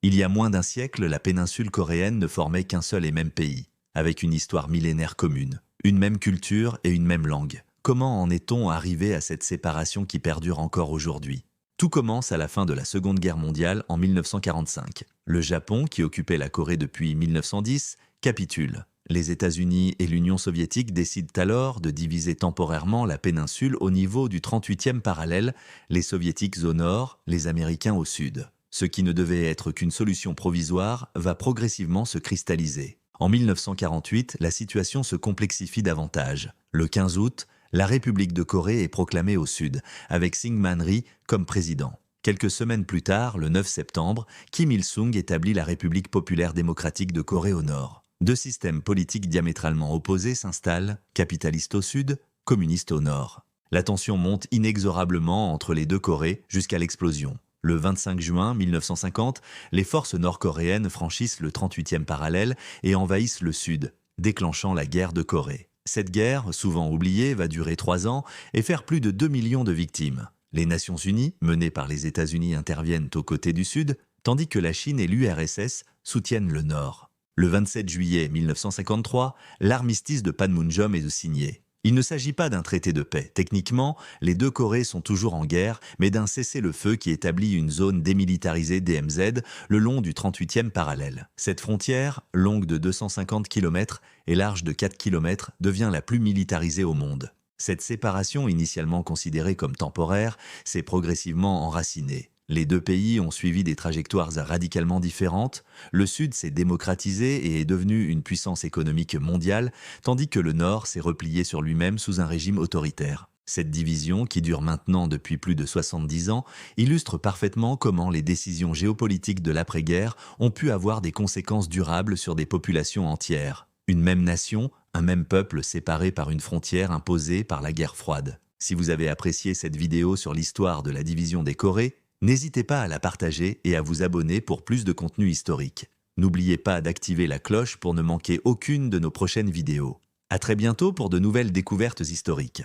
Il y a moins d'un siècle, la péninsule coréenne ne formait qu'un seul et même pays, avec une histoire millénaire commune, une même culture et une même langue. Comment en est-on arrivé à cette séparation qui perdure encore aujourd'hui? Tout commence à la fin de la Seconde Guerre mondiale en 1945. Le Japon, qui occupait la Corée depuis 1910, capitule. Les États-Unis et l'Union soviétique décident alors de diviser temporairement la péninsule au niveau du 38e parallèle, les soviétiques au nord, les Américains au sud. Ce qui ne devait être qu'une solution provisoire va progressivement se cristalliser. En 1948, la situation se complexifie davantage. Le 15 août, la République de Corée est proclamée au sud, avec Syngman Rhee comme président. Quelques semaines plus tard, le 9 septembre, Kim Il-sung établit la République populaire démocratique de Corée au nord. Deux systèmes politiques diamétralement opposés s'installent, capitaliste au sud, communiste au nord. La tension monte inexorablement entre les deux Corées jusqu'à l'explosion. Le 25 juin 1950, les forces nord-coréennes franchissent le 38e parallèle et envahissent le sud, déclenchant la guerre de Corée. Cette guerre, souvent oubliée, va durer 3 ans et faire plus de 2 millions de victimes. Les Nations Unies, menées par les États-Unis, interviennent aux côtés du Sud, tandis que la Chine et l'URSS soutiennent le Nord. Le 27 juillet 1953, l'armistice de Panmunjom est signé. Il ne s'agit pas d'un traité de paix. Techniquement, les deux Corées sont toujours en guerre, mais d'un cessez-le-feu qui établit une zone démilitarisée DMZ le long du 38e parallèle. Cette frontière, longue de 250 km et large de 4 km, devient la plus militarisée au monde. Cette séparation, initialement considérée comme temporaire, s'est progressivement enracinée. Les deux pays ont suivi des trajectoires radicalement différentes. Le Sud s'est démocratisé et est devenu une puissance économique mondiale, tandis que le Nord s'est replié sur lui-même sous un régime autoritaire. Cette division, qui dure maintenant depuis plus de 70 ans, illustre parfaitement comment les décisions géopolitiques de l'après-guerre ont pu avoir des conséquences durables sur des populations entières. Une même nation, un même peuple séparé par une frontière imposée par la guerre froide. Si vous avez apprécié cette vidéo sur l'histoire de la division des Corées, n'hésitez pas à la partager et à vous abonner pour plus de contenu historique. N'oubliez pas d'activer la cloche pour ne manquer aucune de nos prochaines vidéos. À très bientôt pour de nouvelles découvertes historiques.